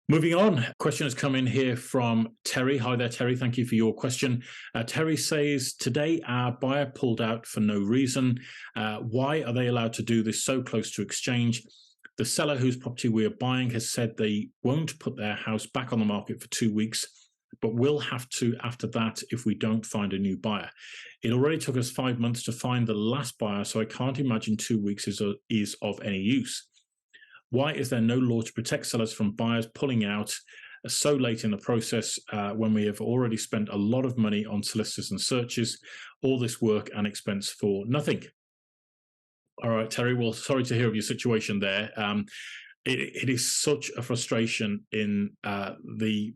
Moving on, question has come in here from Terry. Hi there, Terry. Thank you for your question. Terry says, today our buyer pulled out for no reason. Why are they allowed to do this so close to exchange? The seller whose property we are buying has said they won't put their house back on the market for 2 weeks, but will have to after that if we don't find a new buyer. It already took us 5 months to find the last buyer, so I can't imagine 2 weeks is of any use. Why is there no law to protect sellers from buyers pulling out so late in the process when we have already spent a lot of money on solicitors and searches, all this work and expense for nothing? All right, Terry, well, sorry to hear of your situation there. It is such a frustration in the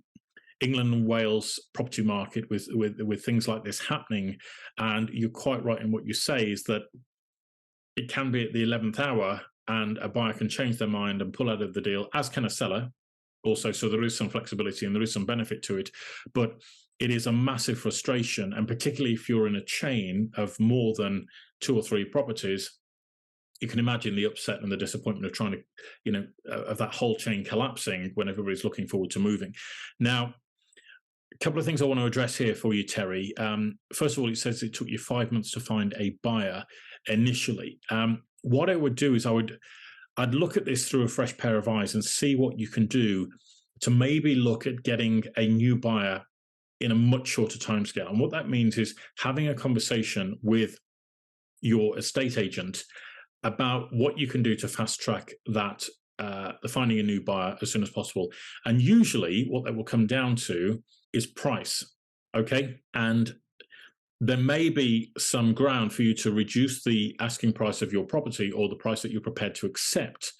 England and Wales property market with things like this happening. And you're quite right in what you say is that it can be at the 11th hour and a buyer can change their mind and pull out of the deal, as can a seller also. So there is some flexibility and there is some benefit to it. But it is a massive frustration. And particularly if you're in a chain of more than 2 or 3 properties, you can imagine the upset and the disappointment of trying to, of that whole chain collapsing when everybody's looking forward to moving. Now, a couple of things I want to address here for you, Terry. First of all, it says it took you 5 months to find a buyer initially. What I would do is I'd look at this through a fresh pair of eyes and see what you can do to maybe look at getting a new buyer in a much shorter timescale. And what that means is having a conversation with your estate agent about what you can do to fast track that, finding a new buyer as soon as possible. And usually what that will come down to is price, okay? And there may be some ground for you to reduce the asking price of your property or the price that you're prepared to accept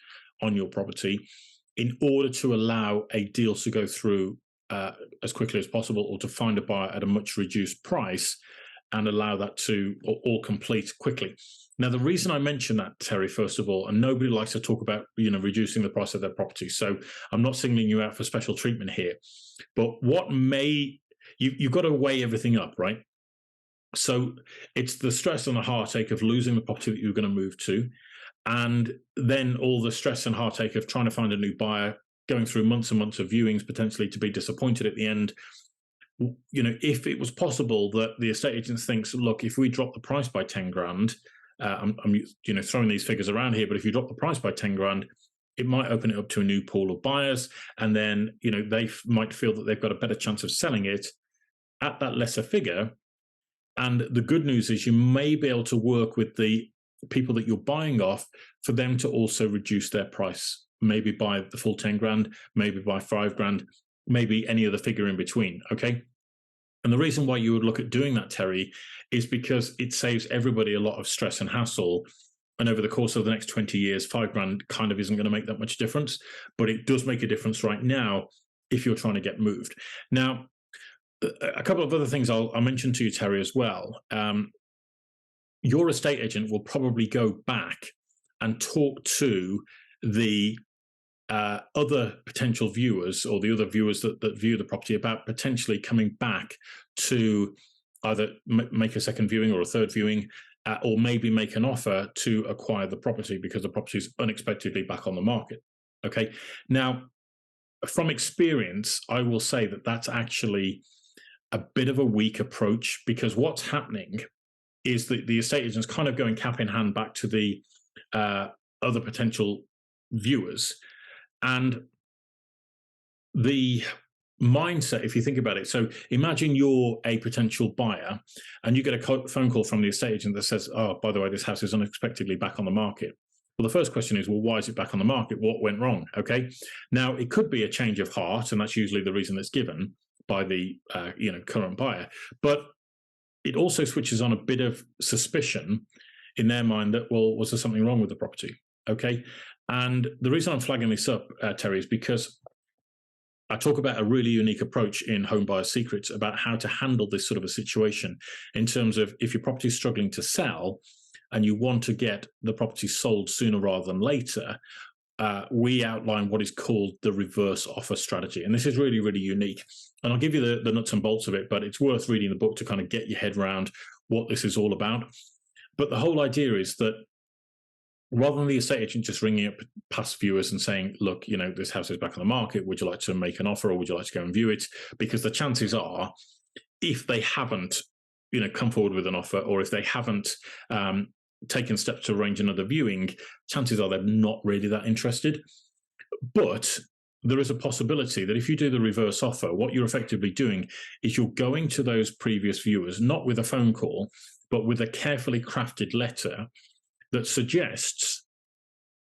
on your property in order to allow a deal to go through as quickly as possible, or to find a buyer at a much reduced price and allow that to all complete quickly. Now, the reason I mention that, Terry, first of all, and nobody likes to talk about, reducing the price of their property. So I'm not singling you out for special treatment here. But you've got to weigh everything up, right? So it's the stress and the heartache of losing the property that you're going to move to, and then all the stress and heartache of trying to find a new buyer, going through months and months of viewings, potentially to be disappointed at the end. If it was possible that the estate agent thinks, look, if we drop the price by 10 grand, I'm throwing these figures around here, but if you drop the price by 10 grand, it might open it up to a new pool of buyers, and then they might feel that they've got a better chance of selling it at that lesser figure. And the good news is you may be able to work with the people that you're buying off for them to also reduce their price, maybe by the full 10 grand, maybe by 5 grand, maybe any other figure in between, okay? And the reason why you would look at doing that, Terry, is because it saves everybody a lot of stress and hassle. And over the course of the next 20 years, 5 grand kind of isn't going to make that much difference, but it does make a difference right now if you're trying to get moved. Now, a couple of other things I'll mention to you, Terry, as well. Your estate agent will probably go back and talk to the other potential viewers, or the other viewers that view the property, about potentially coming back to either make a second viewing or a third viewing, or maybe make an offer to acquire the property because the property is unexpectedly back on the market. Okay. Now, from experience, I will say that that's actually a bit of a weak approach, because what's happening is that the estate agent's kind of going cap in hand back to the other potential viewers. And the mindset, if you think about it, so imagine you're a potential buyer and you get a phone call from the estate agent that says, oh, by the way, this house is unexpectedly back on the market. Well, the first question is, well, why is it back on the market? What went wrong? Okay. Now, it could be a change of heart, and that's usually the reason that's given by the current buyer. But it also switches on a bit of suspicion in their mind that, well, was there something wrong with the property? Okay. And the reason I'm flagging this up, Terry, is because I talk about a really unique approach in Home Buyer Secrets about how to handle this sort of a situation, in terms of if your property is struggling to sell and you want to get the property sold sooner rather than later, we outline what is called the reverse offer strategy. And this is really, really unique. And I'll give you the nuts and bolts of it, but it's worth reading the book to kind of get your head around what this is all about. But the whole idea is that rather than the estate agent just ringing up past viewers and saying, look, this house is back on the market, would you like to make an offer, or would you like to go and view it? Because the chances are, if they haven't come forward with an offer, or if they haven't taken steps to arrange another viewing, chances are they're not really that interested. But there is a possibility that if you do the reverse offer, what you're effectively doing is you're going to those previous viewers, not with a phone call, but with a carefully crafted letter that suggests,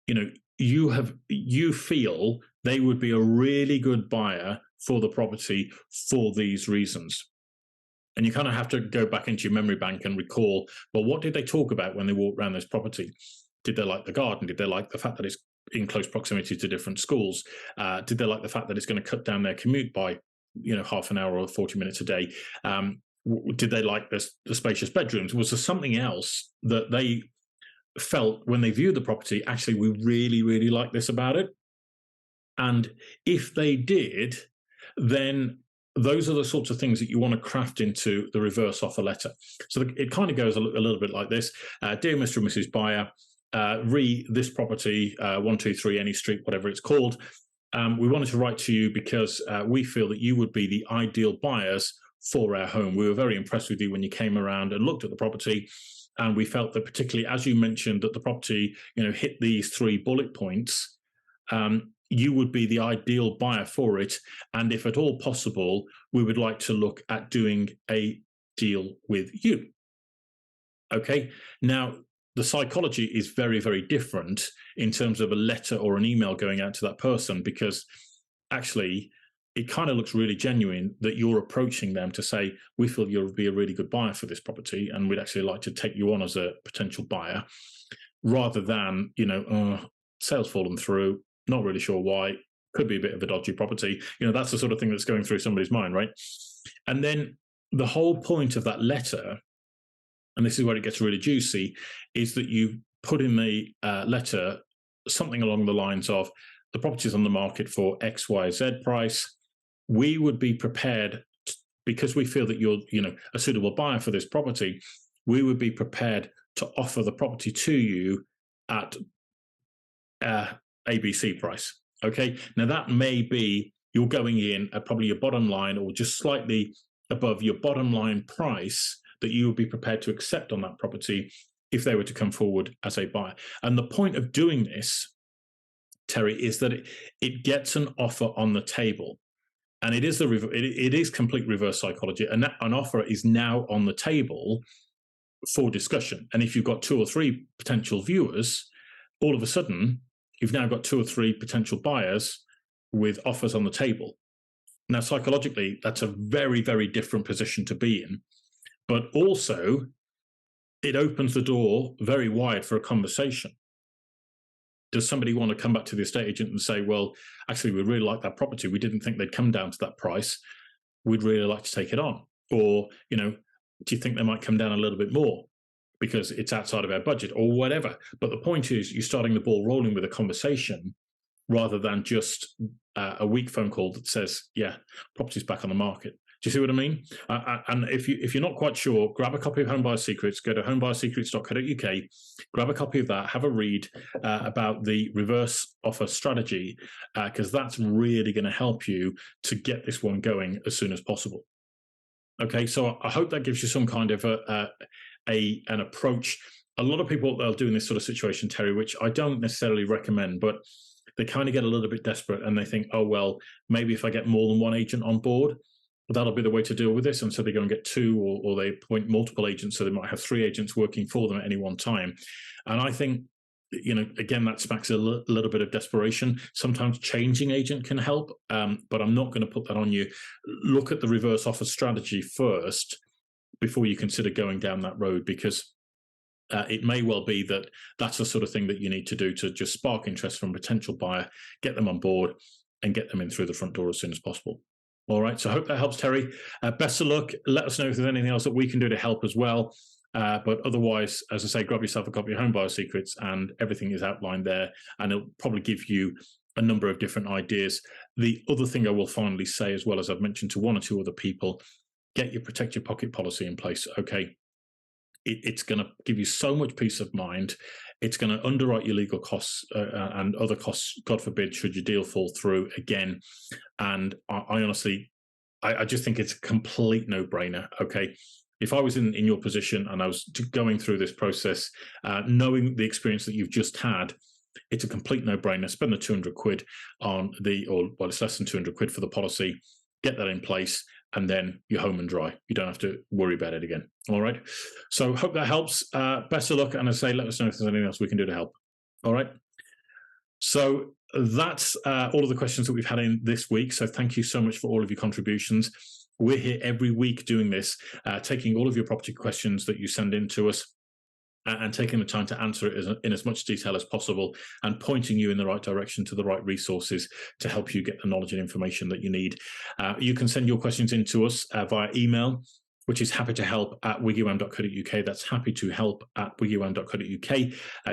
you feel they would be a really good buyer for the property for these reasons. And you kind of have to go back into your memory bank and recall, well, what did they talk about when they walked around this property? Did they like the garden? Did they like the fact that it's in close proximity to different schools? Did they like the fact that it's going to cut down their commute by, half an hour or 40 minutes a day? Did they like the spacious bedrooms? Was there something else that they felt when they viewed the property, actually, we really, really like this about it? And if they did, then those are the sorts of things that you want to craft into the reverse offer letter. So it kind of goes a little bit like this. Dear Mr. and Mrs. Buyer, this property, 123 Any Street, whatever it's called. We wanted to write to you because we feel that you would be the ideal buyers for our home. We were very impressed with you when you came around and looked at the property. And we felt that, particularly as you mentioned, that the property, hit these 3 bullet points, you would be the ideal buyer for it. And if at all possible, we would like to look at doing a deal with you. Okay. Now, the psychology is very, very different in terms of a letter or an email going out to that person, because actually it kind of looks really genuine that you're approaching them to say, we feel you'll be a really good buyer for this property, and we'd actually like to take you on as a potential buyer, rather than, sales fallen through, not really sure why, could be a bit of a dodgy property. That's the sort of thing that's going through somebody's mind, right? And then the whole point of that letter, and this is where it gets really juicy, is that you put in the letter something along the lines of, the property is on the market for X, Y, Z price. We would be prepared, because we feel that you're, a suitable buyer for this property, we would be prepared to offer the property to you at ABC price. Okay. Now that may be you're going in at probably your bottom line, or just slightly above your bottom line price that you would be prepared to accept on that property if they were to come forward as a buyer. And the point of doing this, Terry, is that it gets an offer on the table. And it is complete reverse psychology. And an offer is now on the table for discussion. And if you've got 2 or 3 potential viewers, all of a sudden, you've now got 2 or 3 potential buyers with offers on the table. Now, psychologically, that's a very, very different position to be in. But also, it opens the door very wide for a conversation. Does somebody want to come back to the estate agent and say, well, actually, we really like that property. We didn't think they'd come down to that price. We'd really like to take it on. Or, do you think they might come down a little bit more because it's outside of our budget, or whatever? But the point is, you're starting the ball rolling with a conversation rather than just a weak phone call that says, yeah, property's back on the market. Do you see what I mean? And if you're not quite sure, grab a copy of Home Buyer Secrets, go to homebuyersecrets.co.uk, grab a copy of that, have a read about the reverse offer strategy, because that's really going to help you to get this one going as soon as possible. Okay, so I hope that gives you some kind of an approach. A lot of people are doing this sort of situation, Terry, which I don't necessarily recommend, but they kind of get a little bit desperate and they think, oh, well, maybe if I get more than one agent on board, that'll be the way to deal with this. And so they go and get 2, or they appoint multiple agents. So they might have 3 agents working for them at any one time. And I think, again, that smacks a little bit of desperation. Sometimes changing agent can help, but I'm not going to put that on you. Look at the reverse offer strategy first before you consider going down that road, because it may well be that that's the sort of thing that you need to do to just spark interest from a potential buyer, get them on board, and get them in through the front door as soon as possible. All right, so I hope that helps, Terry. Best of luck. Let us know if there's anything else that we can do to help as well. But otherwise, as I say, grab yourself a copy of Home Buyer Secrets, and everything is outlined there, and it'll probably give you a number of different ideas. The other thing I will finally say, as well as I've mentioned to 1 or 2 other people, get your protect your pocket policy in place. Okay, it's going to give you so much peace of mind. It's going to underwrite your legal costs and other costs, God forbid, should your deal fall through again. And I honestly, I just think it's a complete no-brainer. Okay, if I was in your position and I was going through this process, knowing the experience that you've just had, it's a complete no-brainer. Spend the 200 quid on it's less than 200 quid for the policy. Get that in place, and then you're home and dry. You don't have to worry about it again. All right. So hope that helps. Best of luck, and I say let us know if there's anything else we can do to help. All right. So that's all of the questions that we've had in this week. So thank you so much for all of your contributions. We're here every week doing this, taking all of your property questions that you send in to us and taking the time to answer it in as much detail as possible and pointing you in the right direction to the right resources to help you get the knowledge and information that you need. You can send your questions in to us via email, which is happytohelp@WiggyWam.co.uk. That's happytohelp@WiggyWam.co.uk.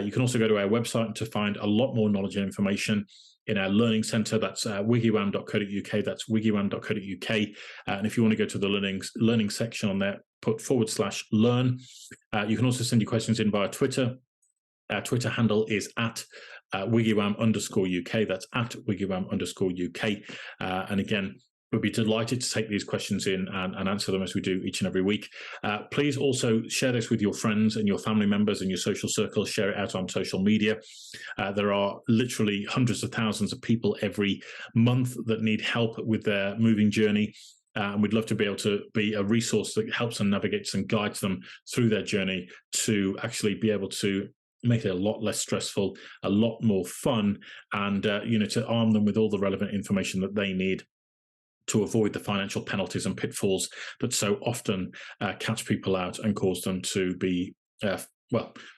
You can also go to our website to find a lot more knowledge and information in our learning center. That's WiggyWam.co.uk. That's WiggyWam.co.uk. And if you want to go to the learning section on there, put /learn. You can also send your questions in via Twitter. Our Twitter handle is at WiggyWam_UK. That's at WiggyWam_UK. And again, we'd be delighted to take these questions in and answer them as we do each and every week. Please also share this with your friends and your family members and your social circles. Share it out on social media. There are literally hundreds of thousands of people every month that need help with their moving journey. And we'd love to be able to be a resource that helps them, navigates and guides them through their journey to actually be able to make it a lot less stressful, a lot more fun, and to arm them with all the relevant information that they need to avoid the financial penalties and pitfalls that so often catch people out and cause them to be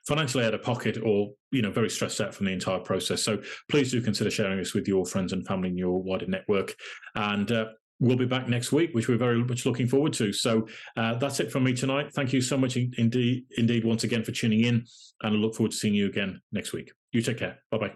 financially out of pocket or very stressed out from the entire process. So please do consider sharing this with your friends and family in your wider network. And we'll be back next week, which we're very much looking forward to. So that's it from me tonight. Thank you so much indeed once again for tuning in, and I look forward to seeing you again next week. You take care. Bye-bye.